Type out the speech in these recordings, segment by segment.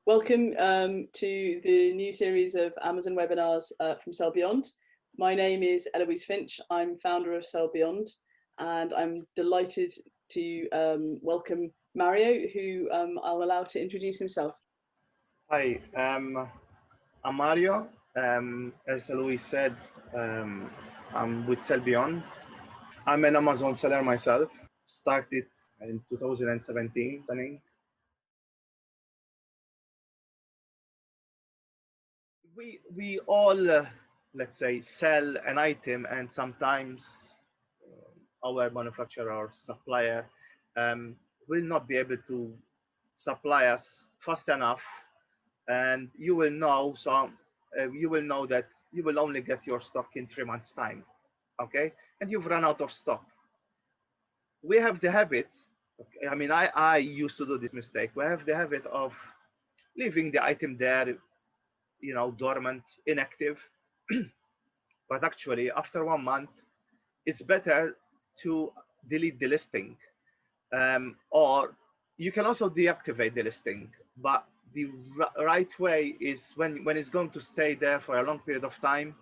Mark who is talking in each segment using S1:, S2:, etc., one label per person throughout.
S1: Welcome to the new series of Amazon webinars from Sell Beyond. My name is Eloise Finch. I'm founder of Sell Beyond, and I'm delighted to welcome Mario, who I'll allow to introduce himself.
S2: Hi, I'm Mario. As Eloise said, I'm with Sell Beyond. I'm an Amazon seller myself. Started in 2017. We all, let's say, sell an item, and sometimes our manufacturer or supplier will not be able to supply us fast enough, and you will know. So you will know that you will only get your stock in 3 months' time, okay? And you've run out of stock. We have the habit. I mean, I used to do this mistake. We have the habit of leaving the item there, dormant, inactive. But actually, after 1 month, it's better to delete the listing, or you can also deactivate the listing. But the right way is when it's going to stay there for a long period of time,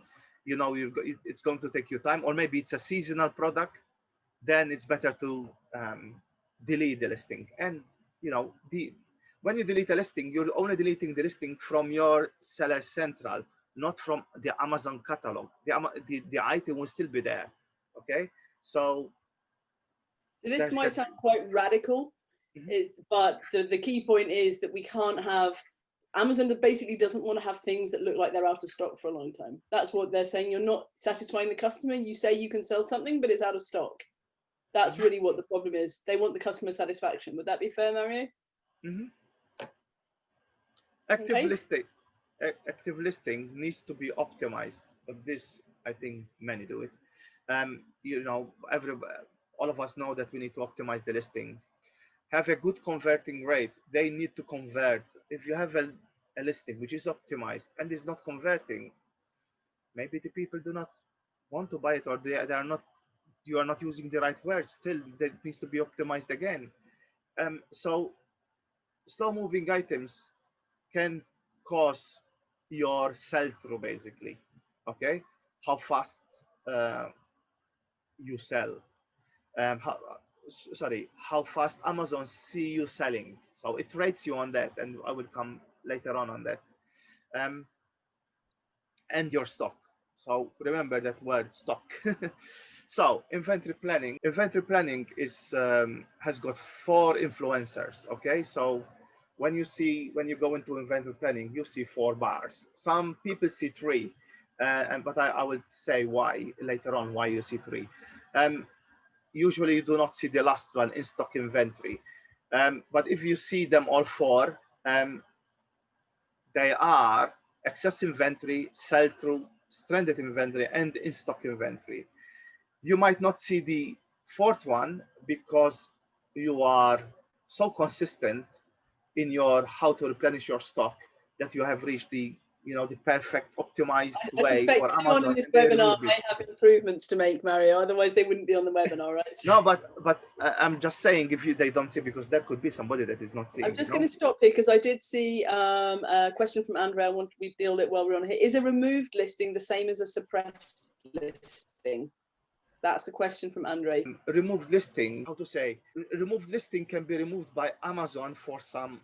S2: it's going to take you time, or maybe it's a seasonal product, then it's better to delete the listing. And when you delete a listing, you're only deleting the listing from your seller central, not from the Amazon catalog. The item will still be there. Okay, so
S1: this might sound quite radical, but the key point is that we can't have, Amazon basically doesn't want to have things that look like they're out of stock for a long time. That's what they're saying. You're not satisfying the customer. You say you can sell something, but it's out of stock. That's really what the problem is. They want the customer satisfaction. Would that be fair, Mario?
S2: Active listing needs to be optimized. But this, I think, many do it. All of us know that we need to optimize the listing. Have a good converting rate. They need to convert. If you have a listing which is optimized and is not converting, maybe the people do not want to buy it, or they are not. You are not using the right words. Still, that needs to be optimized again. So slow-moving items can cause your sell-through, basically. Okay, how fast you sell. How fast Amazon see you selling. So it rates you on that, and I will come later on that. And your stock. So remember that word, stock. So inventory planning. Inventory planning is has got 4 influencers. Okay, so when you go into inventory planning, you see 4 bars. Some people see 3, but I will say why later on. Why you see 3. Usually you do not see the last one, in stock inventory. But if you see them all 4, they are excess inventory, sell-through, stranded inventory, and in-stock inventory. You might not see the 4th one because you are so consistent in your how to replenish your stock that you have reached the perfect optimized way for Amazon.
S1: On this webinar, they have improvements to make, Mario. Otherwise, they wouldn't be on the webinar, right?
S2: No, but I'm just saying, if they don't see, because there could be somebody that is not seeing.
S1: I'm just going to stop here because I did see a question from Andrea. I wanted to deal with it while we're on here. Is a removed listing the same as a suppressed listing? That's the question from Andre.
S2: Removed listing, how to say? Removed listing can be removed by Amazon for some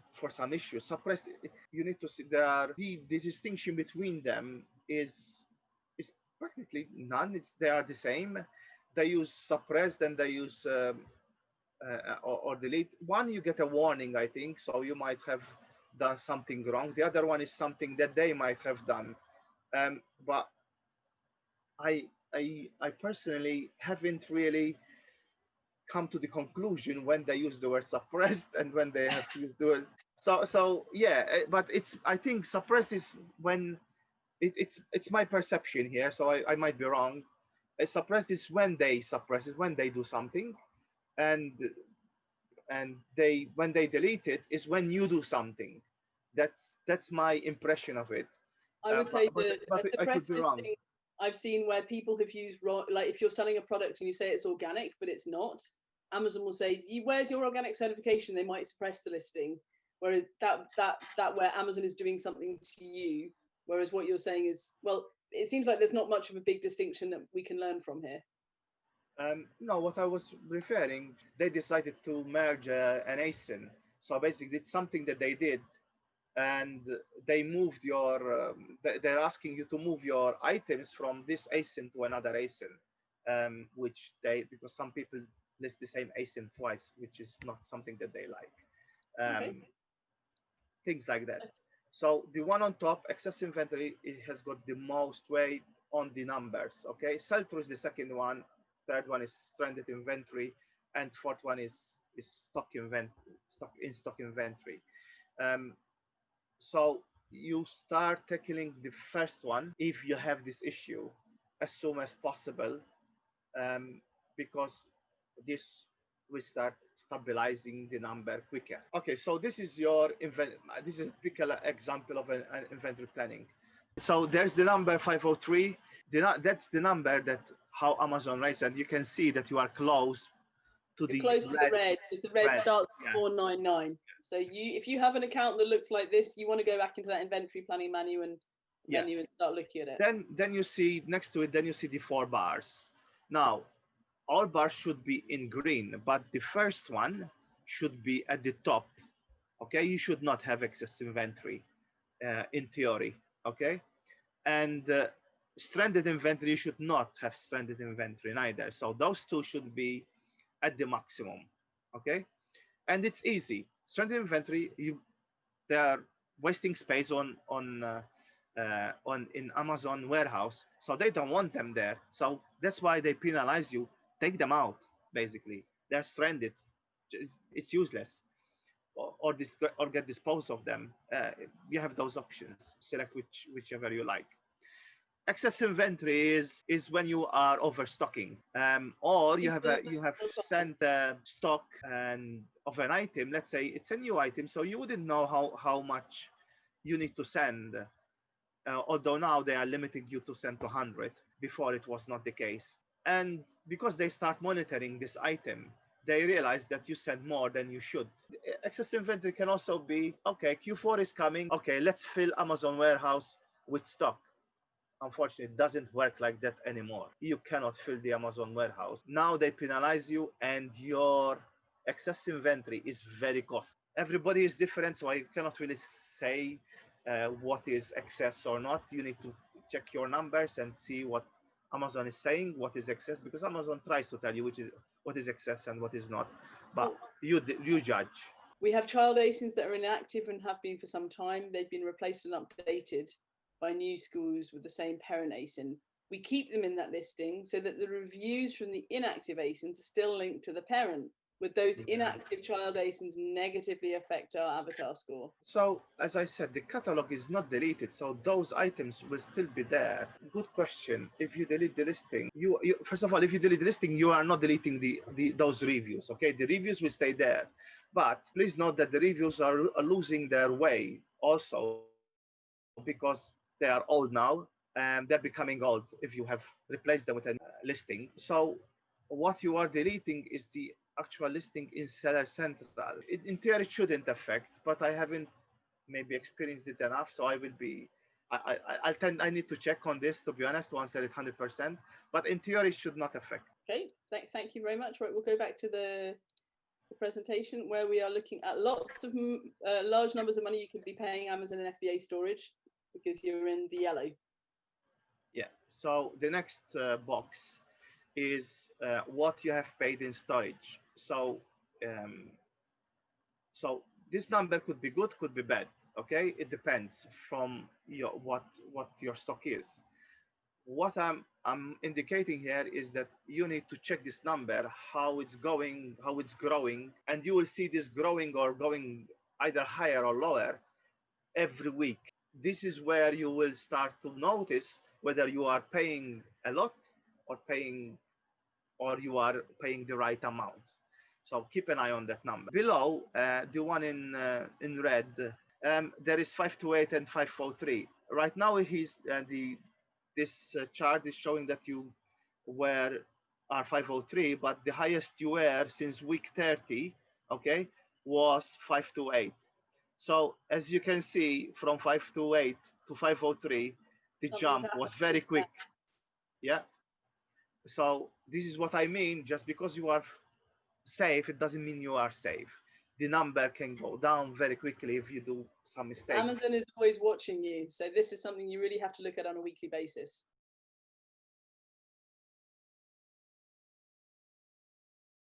S2: issues. Suppressed, you need to see the distinction between them is practically none. They are the same. They use suppressed and they use or delete. One, you get a warning, I think, so you might have done something wrong. The other one is something that they might have done. But I personally haven't really come to the conclusion when they use the word suppressed and when they have used the word. So yeah, but I think suppressed is when it's my perception here, so I might be wrong. Suppressed is when they suppress it, when they do something, and when they delete it is when you do something. That's my impression of it.
S1: I would say that
S2: I could be wrong.
S1: I've seen where people have used, like if you're selling a product and you say it's organic, but it's not, Amazon will say, where's your organic certification? They might suppress the listing. whereas that where Amazon is doing something to you, whereas what you're saying is, well, it seems like there's not much of a big distinction that we can learn from here.
S2: No, what I was referring, they decided to merge an ASIN. So basically, it's something that they did, and they moved your. They're asking you to move your items from this ASIN to another ASIN, which because some people list the same ASIN twice, which is not something that they like.
S1: Okay.
S2: Things like that. So the one on top, excess inventory, it has got the most weight on the numbers. Okay, sell-through is the second one. Third one is stranded inventory, and fourth one is stock inventory. So you start tackling the first one if you have this issue as soon as possible, because this will start stabilizing the number quicker. Okay, so this is your this is a typical example of an inventory planning. So there's the number 503. That's the number that how Amazon rates, and you can see that you are close to the
S1: close to the red, because the red starts at 499. So if you have an account that looks like this, you want to go back into that inventory planning menu and start looking at it.
S2: Then you see next to it, then you see the 4 bars. Now, all bars should be in green, but the first one should be at the top. Okay, you should not have excess inventory in theory. Okay, and stranded inventory, you should not have stranded inventory neither. So those two should be at the maximum. Okay, and it's easy. Stranded inventory, they are wasting space on in Amazon warehouse, so they don't want them there. So that's why they penalize you. Take them out. Basically, they're stranded. It's useless, or get disposed of them. You have those options. Select whichever you like. Excess inventory is when you are overstocking, or you have sent stock and of an item. Let's say it's a new item, so you wouldn't know how much you need to send. Although now they are limiting you to send 200. Before it was not the case, and because they start monitoring this item, they realize that you send more than you should. Excess inventory can also be, okay, Q4 is coming. Okay, let's fill Amazon warehouse with stock. Unfortunately, it doesn't work like that anymore. You cannot fill the Amazon warehouse. Now they penalize you, and your excess inventory is very costly. Everybody is different, so I cannot really say what is excess or not. You need to check your numbers and see what Amazon is saying, what is excess, because Amazon tries to tell you what is excess and what is not, but you judge.
S1: We have child ASINs that are inactive and have been for some time. They've been replaced and updated by new schools with the same parent ASIN. We keep them in that listing so that the reviews from the inactive ASINs are still linked to the parent, with those inactive child ASINs negatively affect our avatar score.
S2: So, as I said, the catalog is not deleted, so those items will still be there. Good question. If you delete the listing, you first of all, if you delete the listing, you are not deleting those reviews. Okay, the reviews will stay there, but please note that the reviews are losing their way also, because they are old now, and they're becoming old if you have replaced them with a listing. So what you are deleting is the actual listing in Seller Central. In theory, it shouldn't affect, but I haven't maybe experienced it enough, so I will be. I need to check on this, to be honest, once I hit 100%. But in theory, it should not affect.
S1: Okay, thank you very much. Right, we'll go back to the presentation where we are looking at lots of large numbers of money you could be paying Amazon and FBA storage because you're in the yellow.
S2: Yeah. So the next box is what you have paid in storage. So so this number could be good, could be bad. Okay, it depends from what your stock is. What I'm indicating here is that you need to check this number, how it's going, how it's growing, and you will see this growing or going either higher or lower every week. This is where you will start to notice whether you are paying a lot or you are paying the right amount. So keep an eye on that number. Below, the one in red, there is 528 and 543. Right now, this chart is showing that you are 503, but the highest you were since week 30, okay, was 528. So as you can see, from 528 to 503, the
S1: Something's
S2: jump
S1: happened.
S2: was very quick. Yeah. So this is what I mean. Just because you are safe, it doesn't mean you are safe. The number can go down very quickly if you do some mistakes.
S1: Amazon is always watching you. So this is something you really have to look at on a weekly basis.